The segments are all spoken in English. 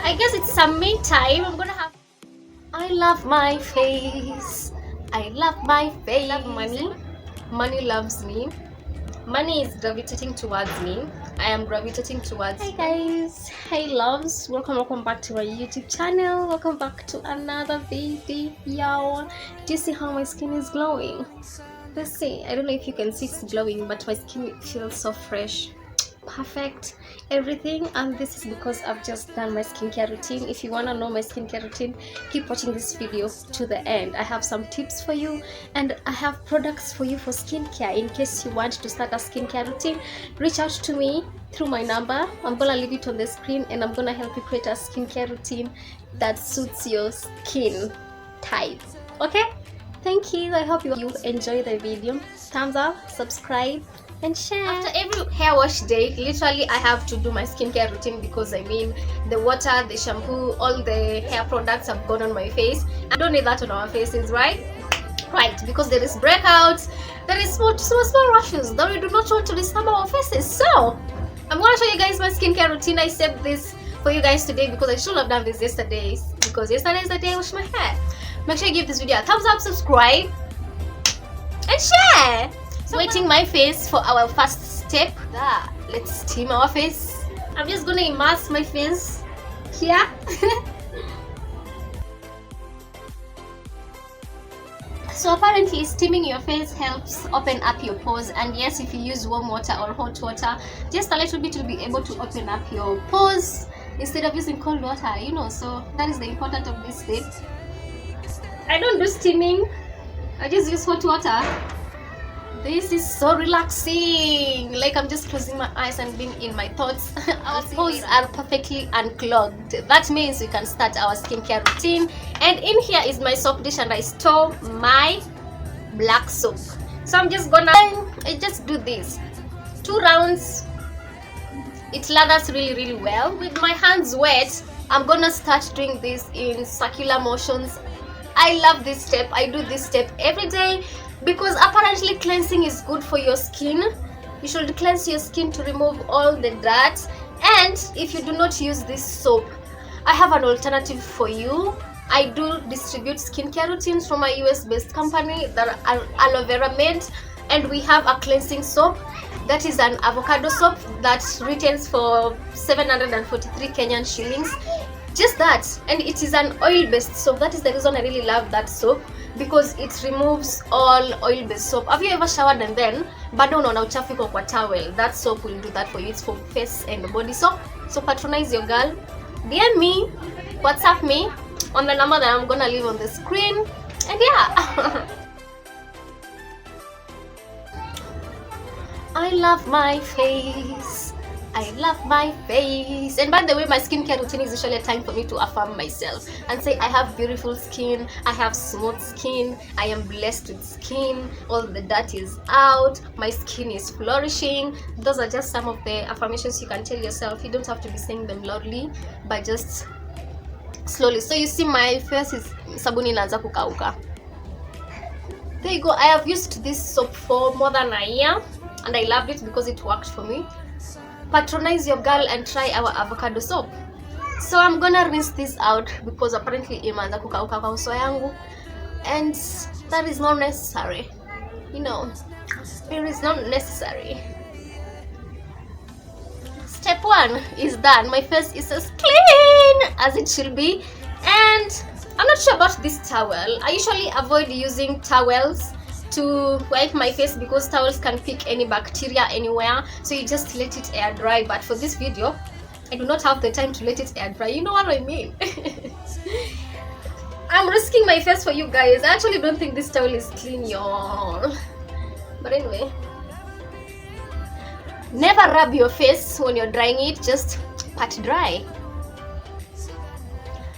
I guess it's some me time. I'm gonna have. I love my face. I love my face. I love money. Money loves me. Money is gravitating towards me. I am gravitating towards. Hi guys, hey loves, welcome back to my YouTube channel. Welcome back to another video. Do you see how my skin is glowing? Let's see. I don't know if you can see it's glowing, but my skin feels so fresh, perfect, everything. And this is because I've just done my skincare routine. If you want to know my skincare routine, keep watching this video to the end. I have some tips for you, and I have products for you for skincare. In case you want to start a skincare routine, reach out to me through my number. I'm gonna leave it on the screen, and I'm gonna help you create a skincare routine that suits your skin type. Okay, thank you. I hope you enjoy the video. Thumbs up, subscribe, and share. After every hair wash day, literally I have to do my skincare routine, because I mean the water, the shampoo, all the hair products have gone on my face. I don't need that on our faces, right? Right, because there is breakouts, there is small rashes that we do not want to disturb our faces. So I'm gonna show you guys my skincare routine. I saved this for you guys today because I should have done this yesterday, because yesterday is the day I washed my hair. Make sure you give this video a thumbs up, subscribe, and share. So wetting my face for our first step. Let's steam our face. I'm just gonna immerse my face here. So apparently steaming your face helps open up your pores, and yes, if you use warm water or hot water, just a little bit, will be able to open up your pores instead of using cold water, you know. So that is the importance of this step. I don't do steaming, I just use hot water. This is so relaxing, like I'm just closing my eyes and being in my thoughts. Our pores are perfectly unclogged. That means we can start our skincare routine. And in here is my soap dish, and I store my black soap. So I'm just gonna just do this 2 rounds. It lathers really well. With my hands wet, I'm gonna start doing this in circular motions. I love this step. I do this step every day, because apparently cleansing is good for your skin. You should cleanse your skin to remove all the dirt. And if you do not use this soap, I have an alternative for you. I do distribute skincare routines from a US based company that are aloe vera made, and we have a cleansing soap that is an avocado soap that retails for 743 Kenyan shillings. Just that, and it is an oil-based soap. That is the reason I really love that soap, because it removes all oil-based soap. Have you ever showered and then bado unaona uchafu iko kwa towel? That soap will do that for you. It's for face and body soap. So patronize your girl. DM me, WhatsApp me on the number that I'm gonna leave on the screen. And yeah. I love my face. I love my face. And by the way, my skincare routine is usually a time for me to affirm myself and say I have beautiful skin, I have smooth skin, I am blessed with skin, all the dirt is out, my skin is flourishing. Those are just some of the affirmations you can tell yourself. You don't have to be saying them loudly, but just slowly. So you see my face is sabuni inaanza kukauka. There you go. I have used this soap for more than a year, and I loved it because it worked for me. Patronize your girl and try our avocado soap. So I'm gonna rinse this out, because apparently imeanza kukauka kwa uso yangu, and that is not necessary, you know. It is not necessary. Step 1 is done. My face is as clean as it should be. And I'm not sure about this towel. I usually avoid using towels to wipe my face, because towels can pick any bacteria anywhere, so you just let it air dry. But for this video, I do not have the time to let it air dry. You know what I mean? I'm risking my face for you guys. I actually don't think this towel is clean, y'all. But anyway, never rub your face when you're drying it, just pat dry.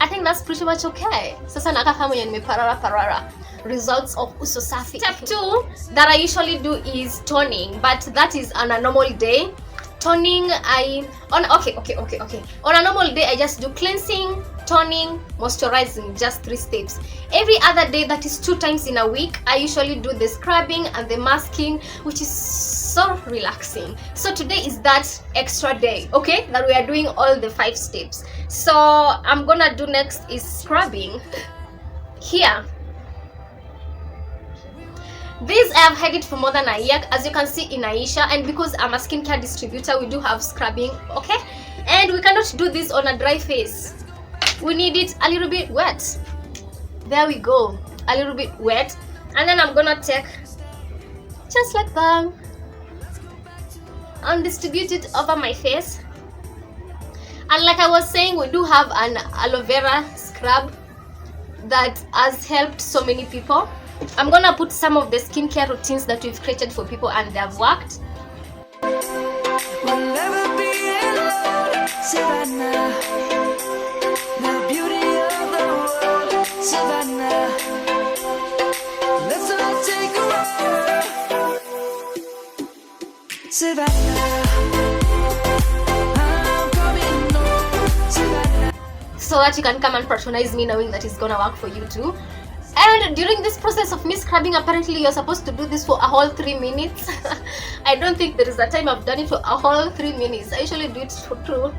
I think that's pretty much okay. Sasa nakaa kama mwenye nimeparara. Results of uso safi. Step 2 that I usually do is toning, but that is on a normal day. Toning, on a normal day I just do cleansing, toning, moisturizing, just 3 steps. Every other day, that is 2 times in a week, I usually do the scrubbing and the masking, which is so relaxing. So today is that extra day, okay, that we are doing all the 5 steps. So I'm gonna do next is scrubbing. Here, this I have had it for more than a year, as you can see in Aisha, and because I'm a skincare distributor, we do have scrubbing, okay, and we cannot do this on a dry face. We need it a little bit wet. There we go, a little bit wet. And then I'm gonna take just like that and distribute it over my face. And like I was saying, we do have an aloe vera scrub that has helped so many people. I'm gonna put some of the skincare routines that we've created for people and they have worked. We'll never be alone, Savannah, the beauty of the world, Savannah. Let's all take a walk, Savannah. I'm coming home, Savannah. So that you can come and patronize me knowing that it's gonna work for you too. And during this process of me scrubbing, apparently you're supposed to do this for a whole 3 minutes. I don't think there is a time I've done it for a whole 3 minutes. I usually do it for 1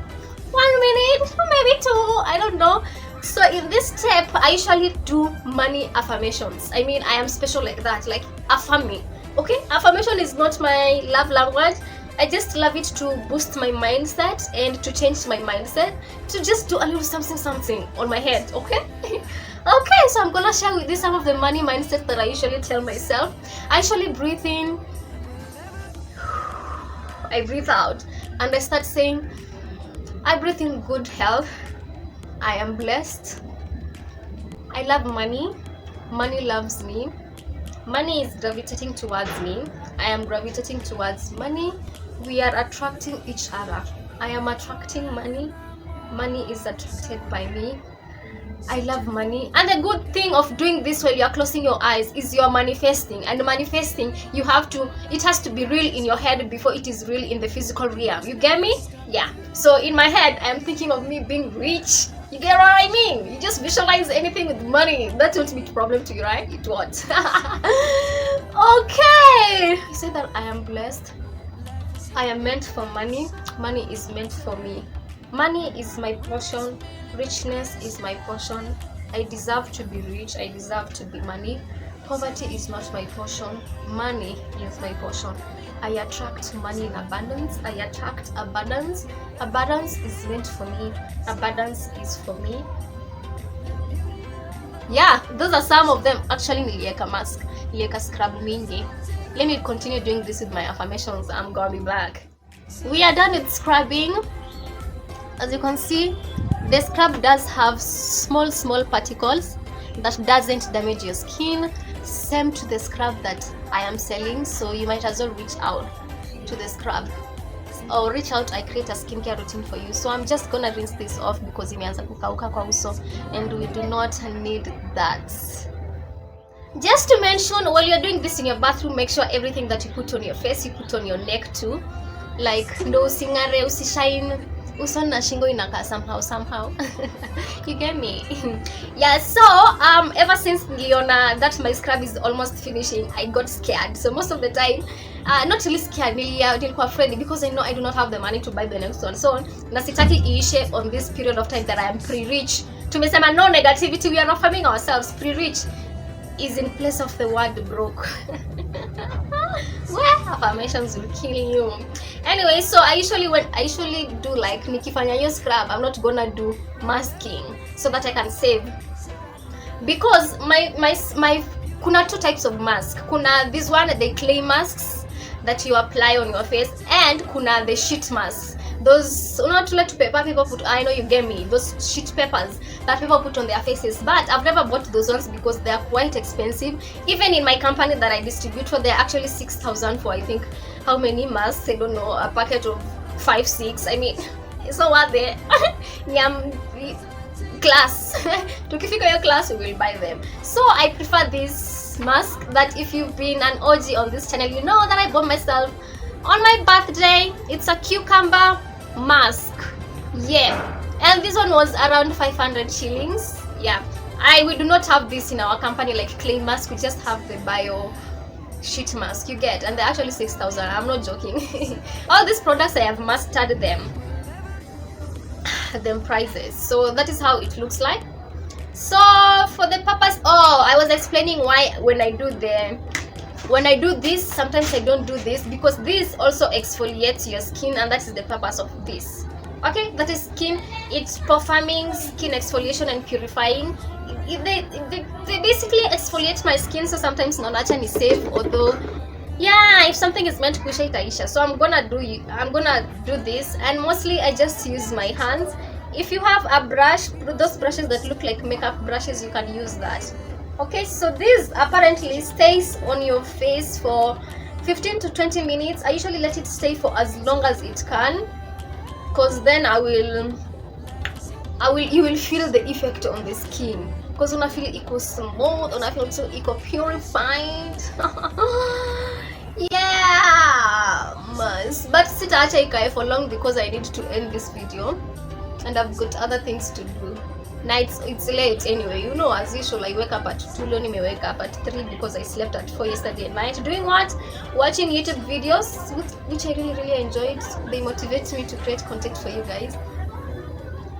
minute, maybe 2, I don't know. So in this step, I usually do money affirmations. I mean, I am special like that, like affirm me. Okay, affirmation is not my love language. I just love it to boost my mindset and to change my mindset, to just do a little something on my head, okay? Okay, so I'm gonna share with you some of the money mindset that I usually tell myself. I usually breathe in, I breathe out, and I start saying, I breathe in good health, I am blessed, I love money, money loves me, money is gravitating towards me, I am gravitating towards money, we are attracting each other, I am attracting money, money is attracted by me, I love money. And the good thing of doing this while you are closing your eyes is you are manifesting. And manifesting, it has to be real in your head before it is real in the physical realm. You get me? Yeah. So in my head, I'm thinking of me being rich. You get what I mean? You just visualize anything with money. That won't be a problem to you, right? It won't. Okay. I say that I am blessed. I am meant for money. Money is meant for me. Money is my portion. Richness is my portion. I deserve to be rich. I deserve to be money. Poverty is not my portion. Money is my portion. I attract money in abundance. I attract abundance. Abundance is meant for me. Abundance is for me. Yeah, those are some of them. Actually, nilieka mask, nilieka scrub mingi. Let me continue doing this with my affirmations. I'm gonna be back. We are done with scrubbing. As you can see, the scrub does have small particles that doesn't damage your skin. Same to the scrub that I am selling, so you might as well reach out to the scrub or reach out. I create a skincare routine for you. So I'm just gonna rinse this off because imeanza kukauka kwa uso and we do not need that. Just to mention, while you're doing this in your bathroom, make sure everything that you put on your face, you put on your neck too. Like ndo usingare, usishine uso na shingo inakaa somehow. You get me? Yeah, so ever since niliona that my scrub is almost finishing, I got scared. So most of the time, not really scared, nilikuwa afraid because I know I do not have the money to buy the next one. So na sitaki iishe on this period of time that I am pre-rich. Tumesema no negativity, we are not affirming ourselves. Pre-rich is in place of the word broke. Well, affirmations will kill you. Anyway, so I usually do like nikifanya hiyo scrub, I'm not gonna do masking so that I can save, because my kuna 2 types of mask. Kuna this one, the clay masks that you apply on your face, and kuna the sheet masks. Those not let paper people put, I know you get me, those sheet papers that people put on their faces, but I've never bought those ones because they are quite expensive. Even in my company that I distribute for, they're actually 6,000 for I think how many masks, I don't know, a packet of 5-6. I mean, it's not worth it. Class. Tukifika your class, we will buy them. So I prefer this mask that if you've been an OG on this channel, you know that I bought myself on my birthday. It's a cucumber mask. Yeah, and this one was around 500 shillings. Yeah, we do not have this in our company like clay mask. We just have the bio sheet mask, you get, and they're actually 6,000. I'm not joking. All these products I have mastered them prices. So that is how it looks like. So for the purpose, I was explaining why when I do this, sometimes I don't do this, because this also exfoliates your skin, and that is the purpose of this. Okay, that is skin, it's performing skin exfoliation and purifying. They basically exfoliate my skin, so sometimes non-action is safe, although yeah, if something is meant to push it, Aisha. So I'm gonna do this, and mostly I just use my hands. If you have a brush, those brushes that look like makeup brushes, you can use that. Okay, so this apparently stays on your face for 15 to 20 minutes. I usually let it stay for as long as it can, because then you will feel the effect on the skin, because una feel equal smooth, una feel so equal purified. Yeah, but sitaacha ikae for long because I need to end this video and I've got other things to do. Nights, it's late anyway, you know, as usual. I wake up at 2, Loni may wake up at 3 because I slept at 4 yesterday night. Doing what? Watching YouTube videos, which I really enjoyed. They motivate me to create content for you guys.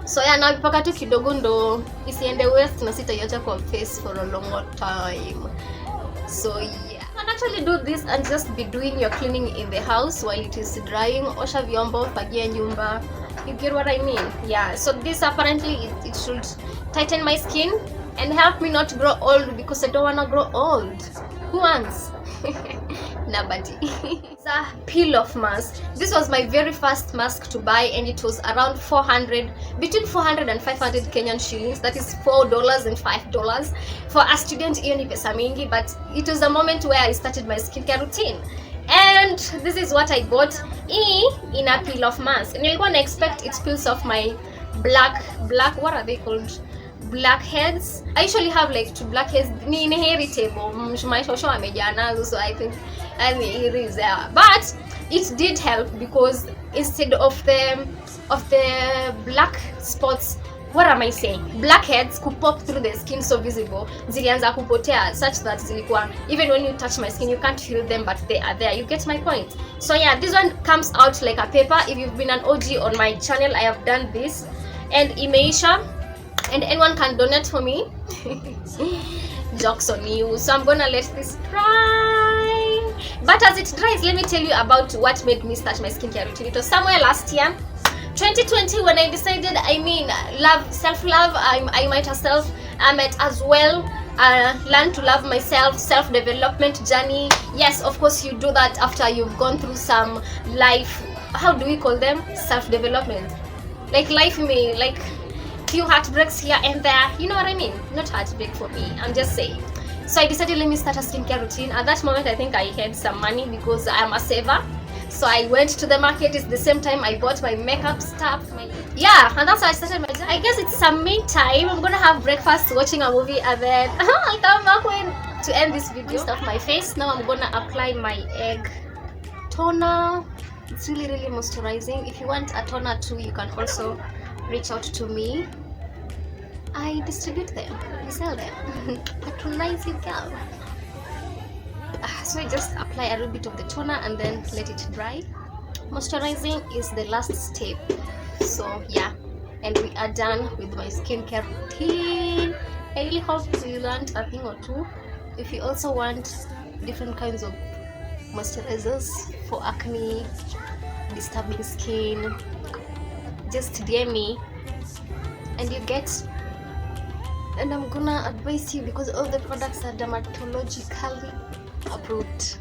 So yeah, na paka tu kidogo ndo isiende west na sitaiacha kwa face for a long time. So yeah, you can actually do this and just be doing your cleaning in the house while it is drying. Osha vyombo, fagia nyumba. You get what I mean? Yeah, so this apparently it should tighten my skin and help me not to grow old, because I don't want to grow old. Who wants? Nobody. It's a peel-off mask. This was my very first mask to buy, and it was around between 400 and 500 Kenyan shillings. That is $4 and $5. For a student, hiyo ni pesa mingi, but it was a moment where I started my skincare routine. And this is what I bought in a peel off mask. And you're gonna expect it peels off my black, what are they called? Blackheads. I usually have like 2 blackheads. Ni inheritable. My shosho amejana, so I think it is there. But it did help, because instead of the black spots, what am I saying? Blackheads could pop through the skin so visible. Zilianza kupotea, such that zilikuwa, even when you touch my skin, you can't feel them, but they are there. You get my point? So yeah, this one comes out like a paper. If you've been an OG on my channel, I have done this, and imeisha, and anyone can donate for me. Jokes on you. So I'm gonna let this dry. But as it dries, let me tell you about what made me start my skincare routine. It was somewhere last year, 2020, when I decided, self-love, I might as well learn to love myself, self-development journey. Yes, of course, you do that after you've gone through some life, how do we call them? Self-development. Like life may, like few heartbreaks here and there, you know what I mean? Not heartbreak for me, I'm just saying. So I decided, let me start a skincare routine. At that moment, I think I had some money because I am a saver. So I went to the market. It's the same time I bought my makeup stuff. Yeah, and that's how I started my journey. I guess it's some meantime. I'm gonna have breakfast, watching a movie, and then I'll come back to end this video. Stuff my face. Now I'm gonna apply my egg toner. It's really moisturizing. If you want a toner too, you can also reach out to me. I distribute them. I sell them. Patronize you, girl. So I just apply a little bit of the toner and then let it dry. Moisturizing is the last step. So yeah, and we are done with my skincare routine. I really hope you learned a thing or two. If you also want different kinds of moisturizers for acne, disturbing skin, just DM me and you get. And I'm gonna advise you, because all the products are dermatologically approved.